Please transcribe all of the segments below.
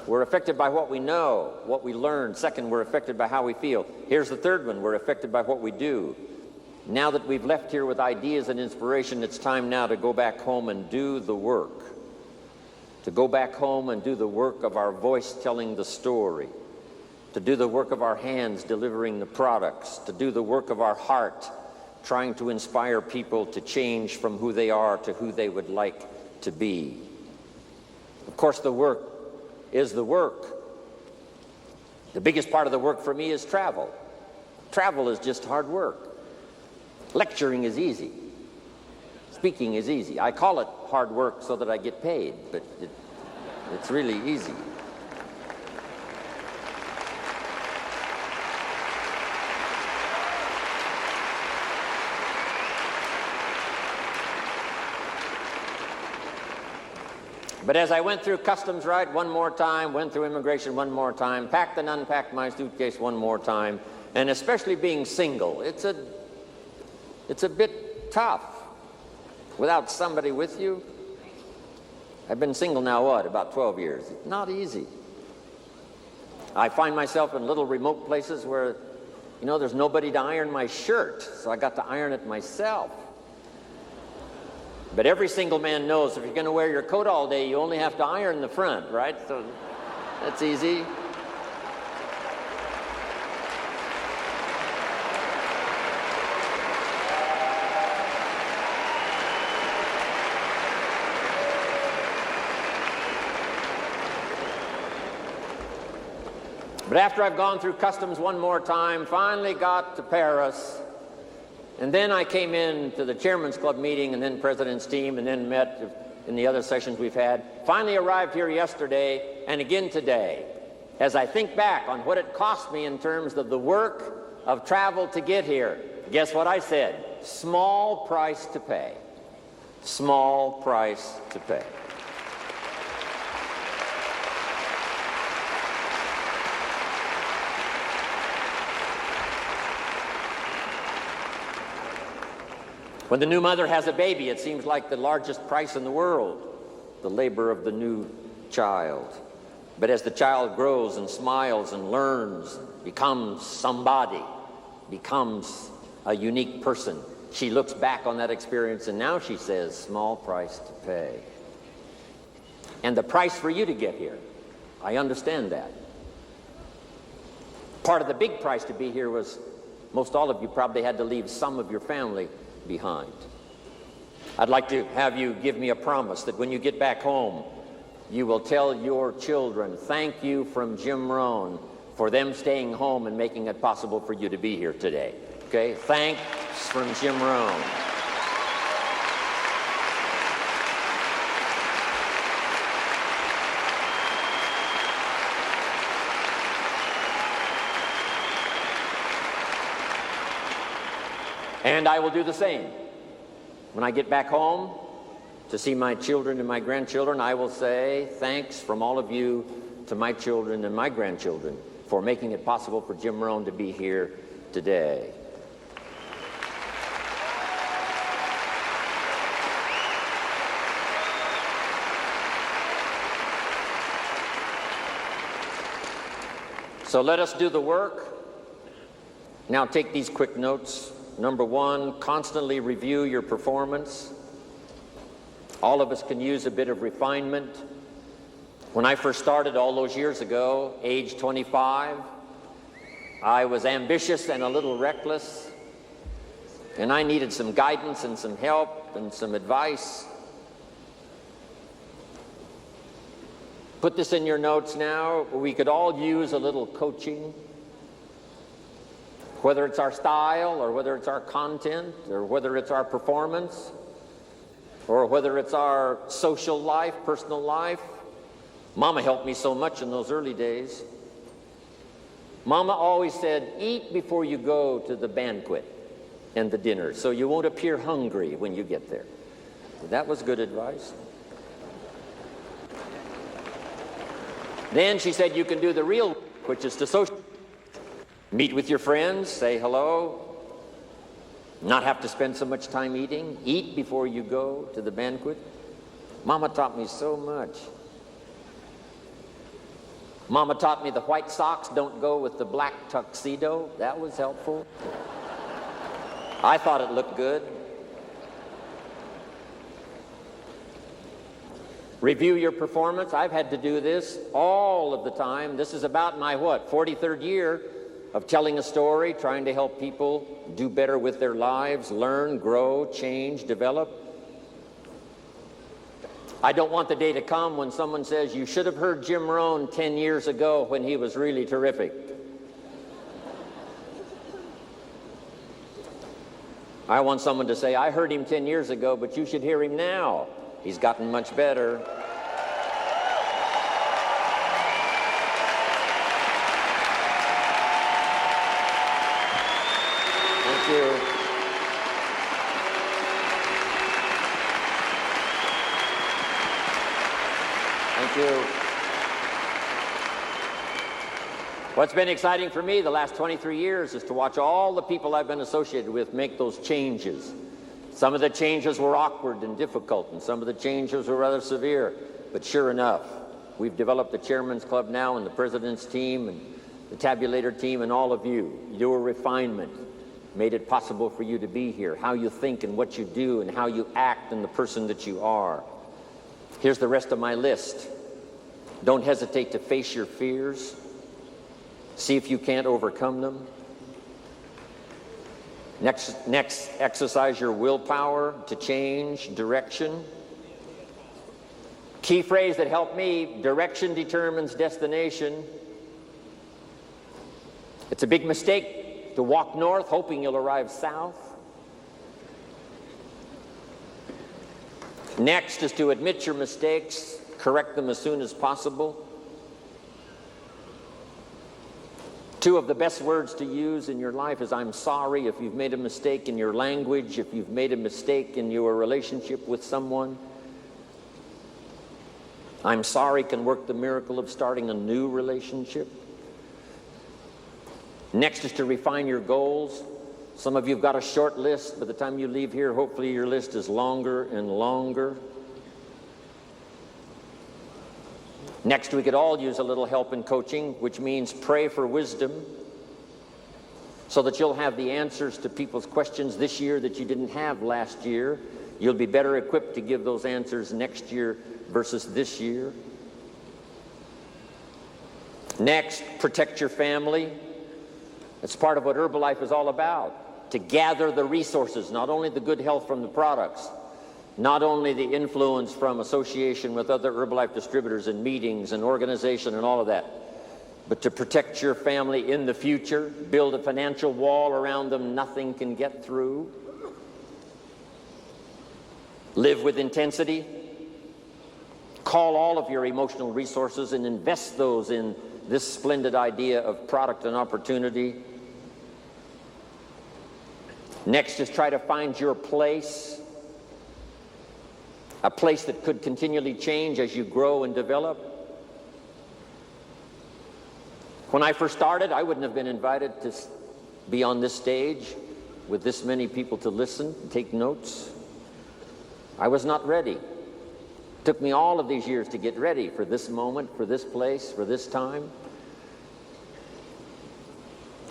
we're affected by what we know, what we learn. Second, we're affected by how we feel. Here's the third one, we're affected by what we do. Now that we've left here with ideas and inspiration, it's time now to go back home and do the work. To go back home and do the work of our voice telling the story. To do the work of our hands delivering the products. To do the work of our heart trying to inspire people to change from who they are to who they would like to be. Of course, the work is the work. The biggest part of the work for me is travel. Travel is just hard work. Lecturing is easy. Speaking is easy. I call it hard work so that I get paid, but it's really easy. But as I went through customs right one more time, went through immigration one more time, packed and unpacked my suitcase one more time, and especially being single, it's a bit tough without somebody with you. I've been single now, about 12 years. It's not easy. I find myself in little remote places where, there's nobody to iron my shirt, so I got to iron it myself. But every single man knows if you're going to wear your coat all day, you only have to iron the front, right? So that's easy. But after I've gone through customs one more time, finally got to Paris, and then I came in to the Chairman's Club meeting and then President's team and then met in the other sessions we've had. Finally arrived here yesterday and again today. As I think back on what it cost me in terms of the work of travel to get here, guess what I said? Small price to pay. Small price to pay. When the new mother has a baby, it seems like the largest price in the world, the labor of the new child. But as the child grows and smiles and learns, becomes somebody, becomes a unique person, she looks back on that experience and now she says, small price to pay. And the price for you to get here, I understand that. Part of the big price to be here was most all of you probably had to leave some of your family behind. I'd like to have you give me a promise that when you get back home, you will tell your children, thank you from Jim Rohn for them staying home and making it possible for you to be here today. Okay? Thanks from Jim Rohn. And I will do the same. When I get back home to see my children and my grandchildren, I will say thanks from all of you to my children and my grandchildren for making it possible for Jim Rohn to be here today. So let us do the work. Now take these quick notes. Number one, constantly review your performance. All of us can use a bit of refinement. When I first started all those years ago, age 25, I was ambitious and a little reckless, and I needed some guidance and some help and some advice. Put this in your notes now. We could all use a little coaching. Whether it's our style, or whether it's our content, or whether it's our performance, or whether it's our social life, personal life. Mama helped me so much in those early days. Mama always said, eat before you go to the banquet and the dinner, so you won't appear hungry when you get there. That was good advice. Then she said, you can do the real, which is to social. Meet with your friends, say hello, not have to spend so much time eating, eat before you go to the banquet. Mama taught me so much. Mama taught me the white socks don't go with the black tuxedo. That was helpful. I thought it looked good. Review your performance. I've had to do this all of the time. This is about my, 43rd year of telling a story, trying to help people do better with their lives, learn, grow, change, develop. I don't want the day to come when someone says, you should have heard Jim Rohn 10 years ago when he was really terrific. I want someone to say, I heard him 10 years ago, but you should hear him now. He's gotten much better. Thank you. Thank you. What's been exciting for me the last 23 years is to watch all the people I've been associated with make those changes. Some of the changes were awkward and difficult, and some of the changes were rather severe. But sure enough, we've developed the Chairman's Club now and the President's team and the Tabulator team and all of you. Your refinement made it possible for you to be here. How you think and what you do and how you act and the person that you are. Here's the rest of my list. Don't hesitate to face your fears. See if you can't overcome them. Next, exercise your willpower to change direction. Key phrase that helped me, direction determines destination. It's a big mistake to walk north hoping you'll arrive south. Next is to admit your mistakes, correct them as soon as possible. Two of the best words to use in your life is I'm sorry if you've made a mistake in your language, if you've made a mistake in your relationship with someone. I'm sorry can work the miracle of starting a new relationship. Next is to refine your goals. Some of you have got a short list. By the time you leave here, hopefully your list is longer and longer. Next, we could all use a little help in coaching, which means pray for wisdom so that you'll have the answers to people's questions this year that you didn't have last year. You'll be better equipped to give those answers next year versus this year. Next, protect your family. It's part of what Herbalife is all about, to gather the resources, not only the good health from the products, not only the influence from association with other Herbalife distributors and meetings and organization and all of that, but to protect your family in the future, build a financial wall around them nothing can get through. Live with intensity. Call all of your emotional resources and invest those in this splendid idea of product and opportunity. Next is try to find your place. A place that could continually change as you grow and develop. When I first started, I wouldn't have been invited to be on this stage with this many people to listen, take notes. I was not ready. It took me all of these years to get ready for this moment, for this place, for this time.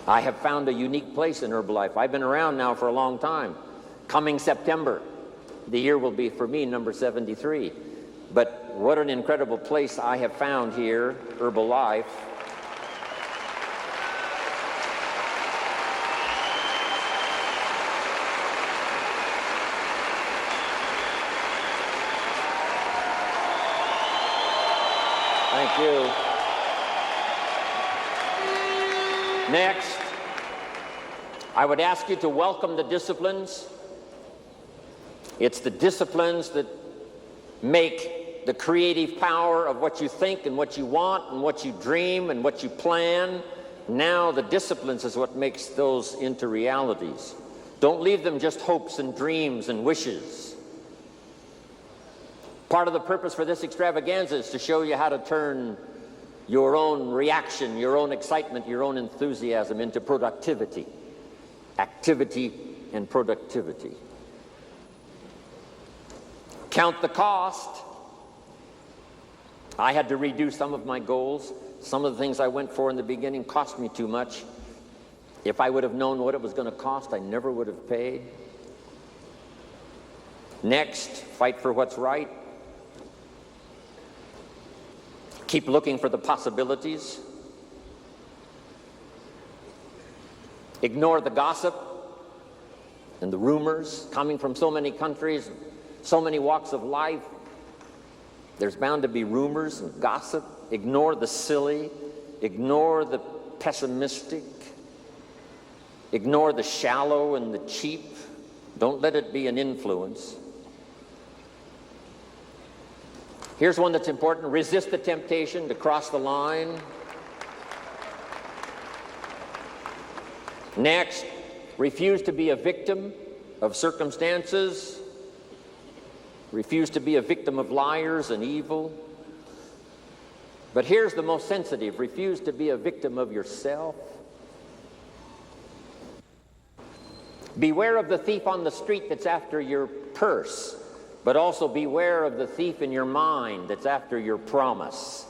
I have found a unique place in Herbalife. I've been around now for a long time. Coming September, the year will be, for me, number 73. But what an incredible place I have found here, Herbalife. Thank you. Next, I would ask you to welcome the disciplines. It's the disciplines that make the creative power of what you think and what you want and what you dream and what you plan. Now the disciplines is what makes those into realities. Don't leave them just hopes and dreams and wishes. Part of the purpose for this extravaganza is to show you how to turn your own reaction, your own excitement, your own enthusiasm into productivity. Activity and productivity. Count the cost. I had to redo some of my goals. Some of the things I went for in the beginning cost me too much. If I would have known what it was going to cost, I never would have paid. Next, fight for what's right. Keep looking for the possibilities. Ignore the gossip and the rumors coming from so many countries, so many walks of life. There's bound to be rumors and gossip. Ignore the silly. Ignore the pessimistic. Ignore the shallow and the cheap. Don't let it be an influence. Here's one that's important. Resist the temptation to cross the line. Next, refuse to be a victim of circumstances. Refuse to be a victim of liars and evil. But here's the most sensitive. Refuse to be a victim of yourself. Beware of the thief on the street that's after your purse, but also beware of the thief in your mind that's after your promise.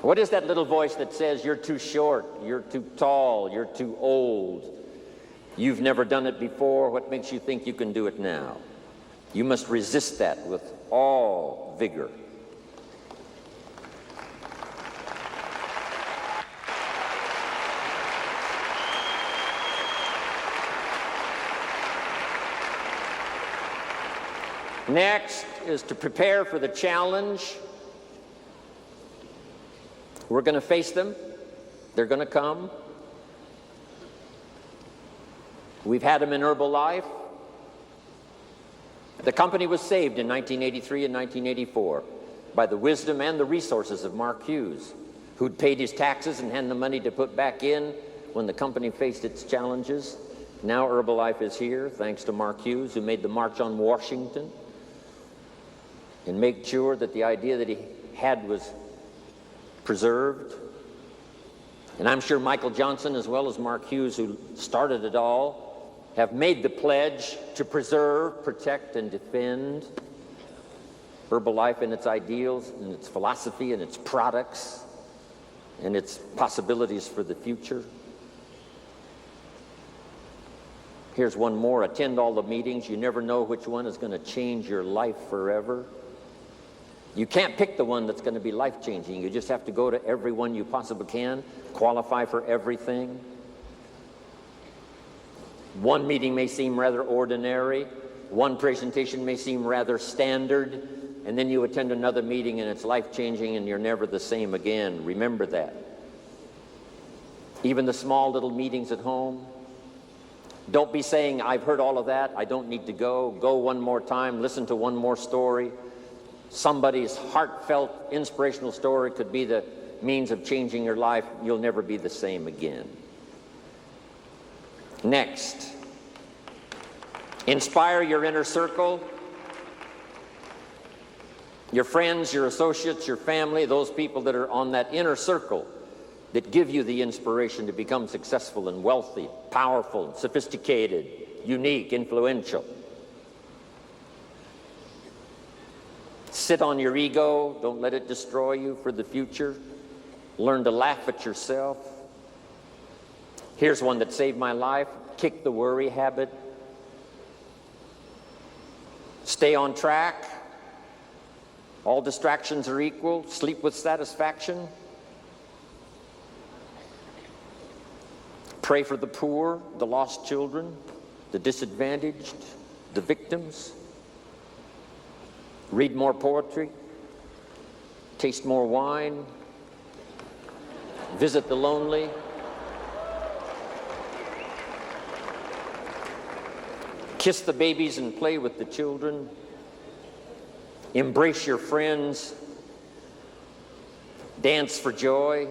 What is that little voice that says you're too short, you're too tall, you're too old, you've never done it before, what makes you think you can do it now? You must resist that with all vigor. Next is to prepare for the challenge. We're going to face them. They're going to come. We've had them in Herbalife. The company was saved in 1983 and 1984 by the wisdom and the resources of Mark Hughes, who'd paid his taxes and had the money to put back in when the company faced its challenges. Now Herbalife is here, thanks to Mark Hughes, who made the March on Washington and made sure that the idea that he had was preserved. And I'm sure Michael Johnson, as well as Mark Hughes, who started it all, have made the pledge to preserve, protect, and defend Herbalife and its ideals and its philosophy and its products and its possibilities for the future. Here's one more. Attend all the meetings. You never know which one is going to change your life forever. You can't pick the one that's going to be life-changing. You just have to go to every one you possibly can, qualify for everything. One meeting may seem rather ordinary, one presentation may seem rather standard, and then you attend another meeting and it's life-changing and you're never the same again. Remember that. Even the small little meetings at home. Don't be saying, I've heard all of that, I don't need to go. Go one more time, listen to one more story. Somebody's heartfelt, inspirational story could be the means of changing your life. You'll never be the same again. Next, inspire your inner circle, your friends, your associates, your family, those people that are on that inner circle that give you the inspiration to become successful and wealthy, powerful, sophisticated, unique, influential. Sit on your ego. Don't let it destroy you for the future. Learn to laugh at yourself. Here's one that saved my life. Kick the worry habit. Stay on track. All distractions are equal. Sleep with satisfaction. Pray for the poor, the lost children, the disadvantaged, the victims. Read more poetry. Taste more wine. Visit the lonely. Kiss the babies and play with the children. Embrace your friends. Dance for joy.